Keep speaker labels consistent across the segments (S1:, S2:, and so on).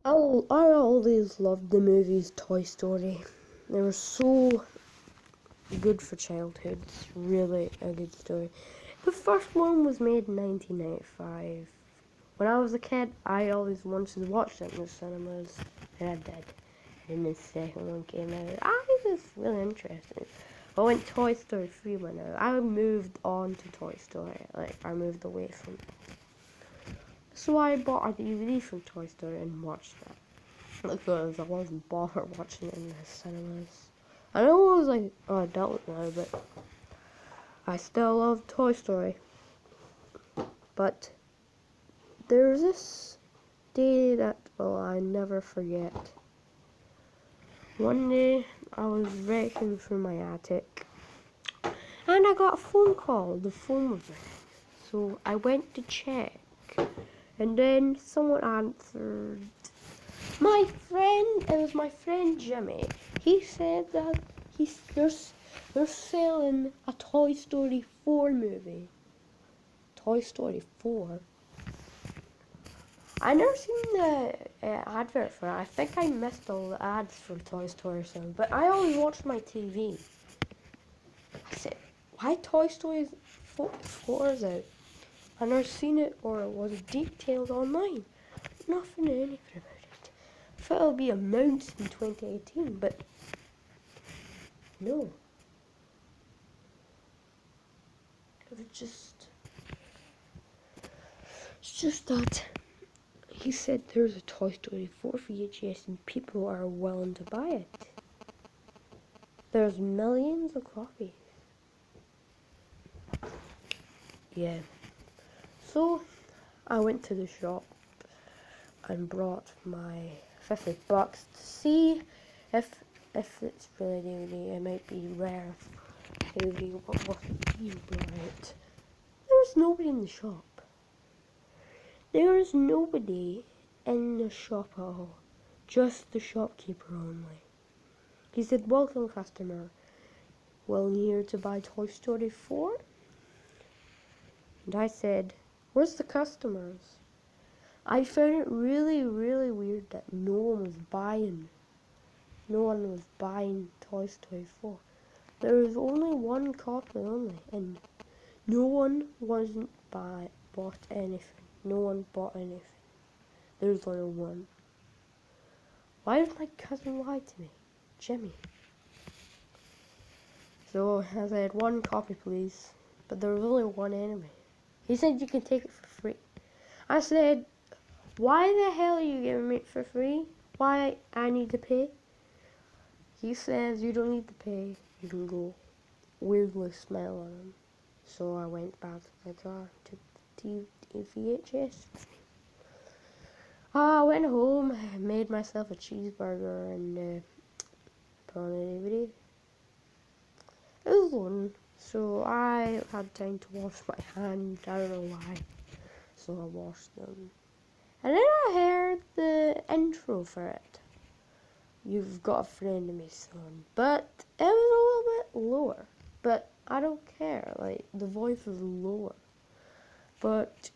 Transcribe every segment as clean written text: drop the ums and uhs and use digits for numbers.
S1: I always loved the movies Toy Story. They were so good for childhood. It's really a good story. The first one was made in 1995. When I was a kid, I always wanted to watch it in the cinemas, and I did. And the second one came out. I was really interested. But when Toy Story 3 went out, I moved on to Toy Story. Like, I moved away from it. So I bought a DVD from Toy Story and watched that. Because I wasn't bothered watching it in the cinemas. I know I was like an adult now, but I still love Toy Story. But there's this day that I never forget. One day I was wrecking through my attic and I got a phone call. The phone was ringing. So I went to check and then someone answered. It was my friend Jimmy. He said that they're selling a Toy Story 4 movie. Toy Story 4? I never seen the advert for it. I think I missed all the ads for Toy Story 7, but I always watched my TV. I said, why Toy Story 4 is out? I never seen it or it was detailed online. Nothing anything about it. I thought it would be announced in 2018, but no. It's just that he said there's a Toy Story 4 VHS and people are willing to buy it. There's millions of copies. Yeah. So I went to the shop and brought my $50 to see if it's really DVD. It might be rare DVD. What was it? Right. There was nobody in the shop. There is nobody in the shop at all. Just the shopkeeper only. He said, welcome customer. Well, here to buy Toy Story 4? And I said, where's the customers? I found it really, really weird that no one was buying Toy Story 4. There was only one copy only, and no one bought anything. No one bought anything. There's only one. Why did my cousin lie to me? Jimmy. So I said, one copy please. But there was only one enemy. He said you can take it for free. I said, why the hell are you giving me it for free? Why I need to pay? He says you don't need to pay. You can go. Weirdly smile on him. So I went back to my car, took the VHS. I went home, made myself a cheeseburger and put on the DVD. It was fun. So I had time to wash my hands. I don't know why. So I washed them. And then I heard the intro for it. You've got a friend in me, son. But it was a little bit lower. But I don't care. Like, the voice was lower. But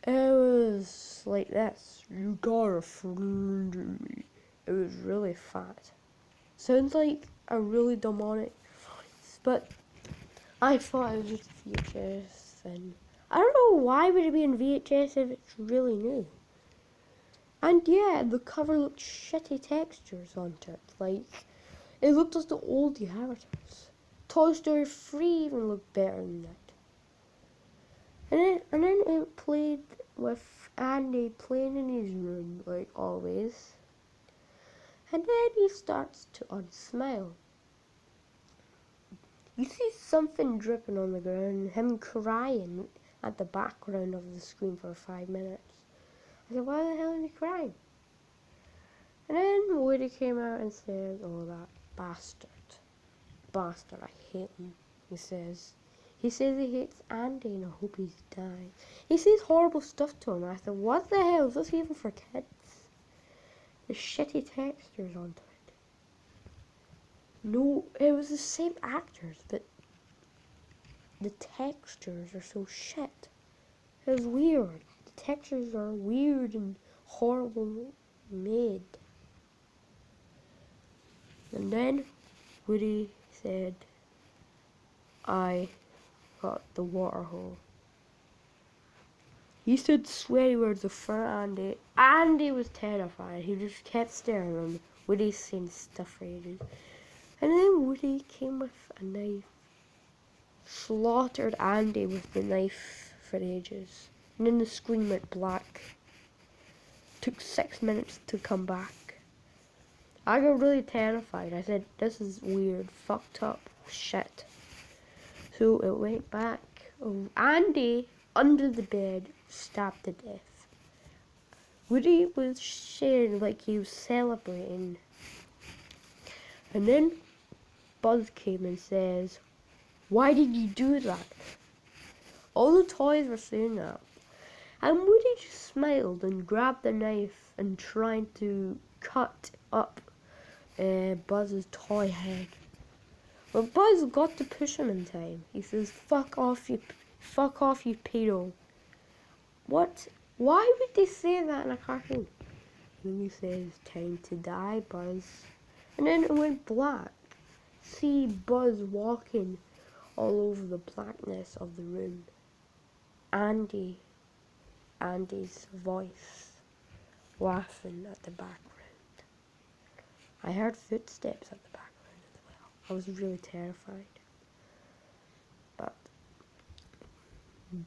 S1: it was like this. You got a friend in me. It was really fat. Sounds like a really demonic voice. But I thought it was just a VHS thing. I don't know why would it be in VHS if it's really new. And yeah, the cover looked shitty textures onto it. Like, it looked like the old avatars. Toy Story 3 even looked better than that. And then it played with Andy playing in his room, like always. And then he starts to unsmile. You see something dripping on the ground, him crying at the background of the screen for 5 minutes. I said, why the hell is he crying? And then Woody came out and said, oh, that bastard. Bastard, I hate him, he says. He says he hates Andy and I hope he dies. He says horrible stuff to him. I said, what the hell is this even for kids? The shitty textures onto it. No, it was the same actors, but the textures are so shit. It was weird. The textures are weird and horrible made. And then Woody said, I got the water hole. He said sweary words in front of Andy. Andy was terrified. He just kept staring at him. Woody saying stuff for ages. And then Woody came with a knife. Slaughtered Andy with the knife for ages. And then the screen went black. Took 6 minutes to come back. I got really terrified. I said, this is weird, fucked up shit. So it went back. Oh, Andy, under the bed, stabbed to death. Woody was sharing like he was celebrating. And then Buzz came and says, why did you do that? All the toys were saying that. And Woody just smiled and grabbed the knife and tried to cut up Buzz's toy head. But Buzz got to push him in time. He says, fuck off, you pedo. What? Why would they say that in a cartoon? And he says, time to die, Buzz. And then it went black. See Buzz walking all over the blackness of the room. Andy's voice laughing at the background. I heard footsteps at the background as well. I was really terrified. But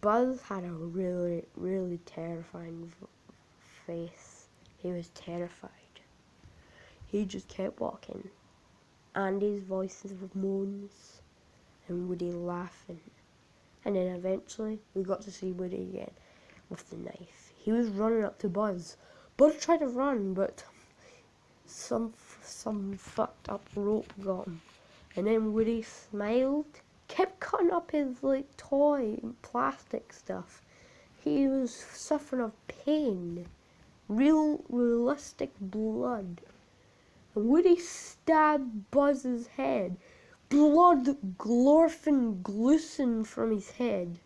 S1: Buzz had a really, really terrifying face. He was terrified. He just kept walking. Andy's voices were moans and Woody laughing. And then eventually we got to see Woody again with the knife. He was running up to Buzz. Buzz tried to run, but some fucked up rope got him. And then Woody smiled, kept cutting up his like toy and plastic stuff. He was suffering of pain, realistic blood. And Woody stabbed Buzz's head. Blood glorfing gluing from his head.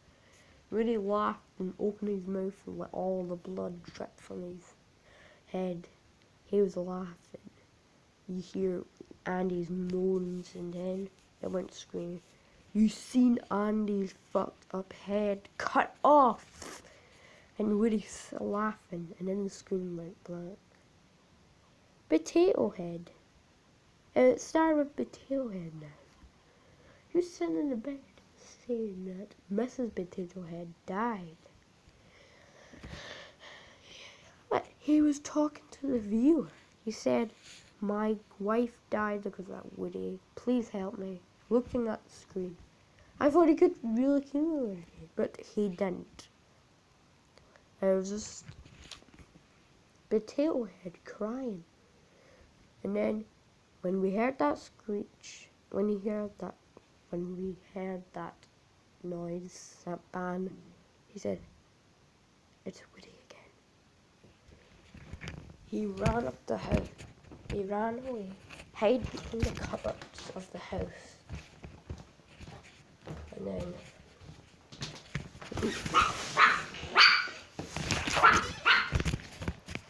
S1: Woody laughed and opened his mouth and let all the blood drip from his head. He was laughing. You hear Andy's moans and then it went screaming. You seen Andy's fucked up head cut off. And Woody's laughing and then the screen went black. Potato Head. It started with Potato Head now. Who's sitting in the bed saying that Mrs. Potato Head died? But he was talking to the viewer. He said, my wife died because of that Woody. Please help me. Looking at the screen. I thought he could really kill her, but he didn't. It was just Potato Head crying. And then when we heard that screech, when we heard that noise, that bang, he said, it's Woody again. He ran up the house. He ran away, hid in the cupboards of the house. And then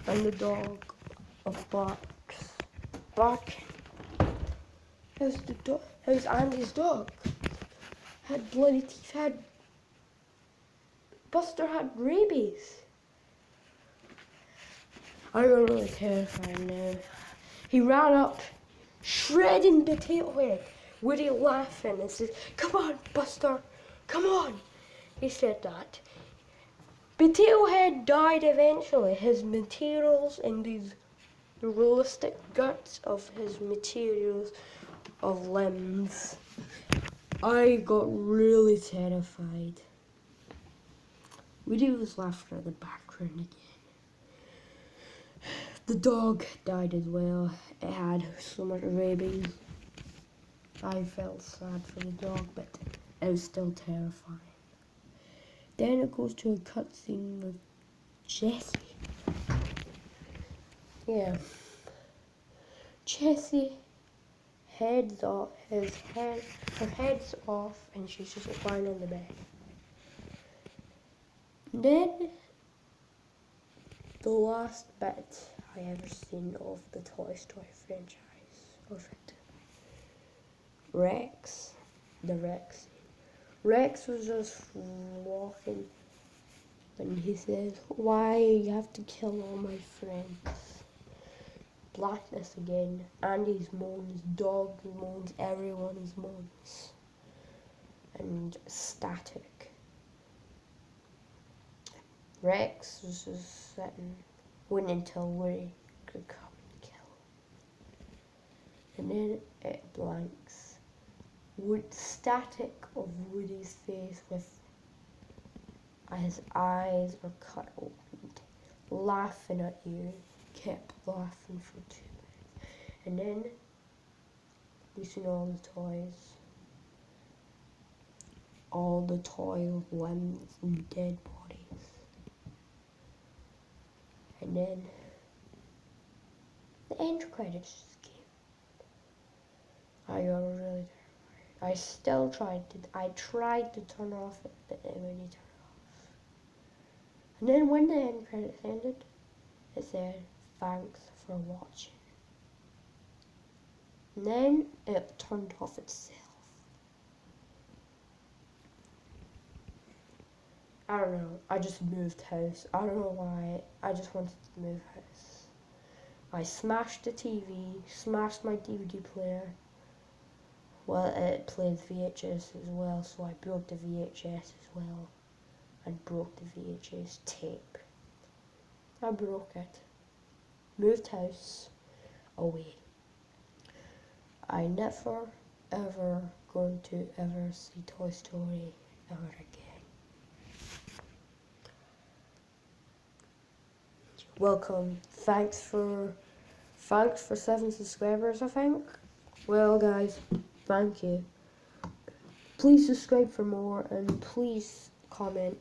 S1: and the dog barking. How's Andy's dog? Had bloody teeth. Buster had rabies. I got really terrified now. He ran up, shredding Potato Head. Woody laughing and says, come on, Buster, come on. He said that. Potato Head died eventually. His materials and these realistic guts of his materials of limbs. I got really terrified. Woody was laughing at the background again. The dog died as well. It had so much rabies. I felt sad for the dog, but it was still terrifying. Then it goes to a cutscene with Jessie. Yeah. Jessie heads off, her head's off, and she's just lying on the bed. Then the last bit I ever seen of the Toy Story franchise of it. Rex. The Rex scene. Rex was just walking and he says, "Why you have to kill all my friends?" Blackness again. Andy's moans, dog moans, everyone's moans. And static. Rex was just sitting, waiting until Woody could come and kill. And then it blanks. Static of Woody's face with his eyes were cut open, laughing at you, kept laughing for 2 minutes. And then we seen all the toy limbs and dead bodies. And then the end credits just came. I got really terrified. I tried to turn off it, but it wouldn't turn off. And then when the end credits ended, it said, "Thanks for watching." And then it turned off itself. I don't know, I just moved house. I don't know why, I just wanted to move house. I smashed the TV, smashed my DVD player. Well, it played VHS as well, so I broke the VHS as well. And broke the VHS tape. I broke it. Moved house. Away. I never, ever going to ever see Toy Story ever again. Welcome. Thanks for 7 subscribers, I think. Well, guys, thank you. Please subscribe for more, and please comment